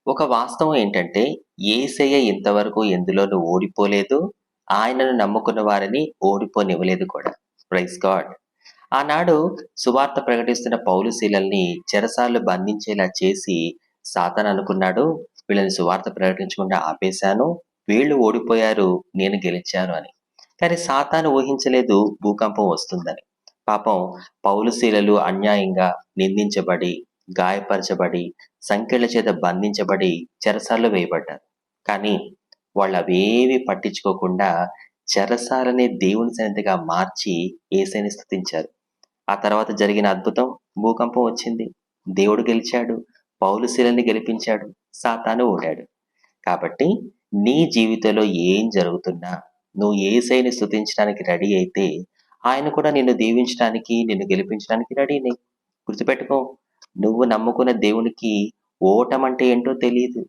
ఒక వాస్తవం ఏంటంటే, యేసయ్య ఇంతవరకు ఎందులోనూ ఓడిపోలేదు. ఆయనను నమ్ముకున్న వారిని ఓడిపోనివ్వలేదు కూడా. Praise God. ఆనాడు సువార్త ప్రకటిస్తున్న పౌలు శీలల్ని చెరసాల్లో బంధించేలా చేసి సాతాననుకున్నాడు, వీళ్ళని సువార్త ప్రకటించకుండా ఆపేశాను. వీళ్ళు ఓడిపోయారు, నేను గెలిచాను అని. కానీ సాతాను ఊహించలేదు భూకంపం వస్తుందని. పాపం పౌలు శీలలు అన్యాయంగా నిందించబడి, గాయపరచబడి, సంకెళ్ల చేత బంధించబడి చెరసాల్లో వేయబడ్డారు. కానీ వాళ్ళవేవి పట్టించుకోకుండా చెరసాలనే దేవుని సన్నిధిగా మార్చి యేసయ్యని స్తుతించారు. ఆ తర్వాత జరిగిన అద్భుతం, భూకంపం వచ్చింది. దేవుడు గెలిచాడు. పౌలు శీలని గెలిపించాడు. సాతాను ఓడాడు. కాబట్టి నీ జీవితంలో ఏం జరుగుతున్నా నువ్వు యేసయ్యని స్తుతించడానికి రెడీ అయితే ఆయన కూడా నిన్ను దీవించడానికి, నిన్ను గెలిపించడానికి రెడీనే. గుర్తుపెట్టుకో, నువ్వు నమ్ముకున్న దేవునికి ఓటమంటే ఏంటో తెలియదు.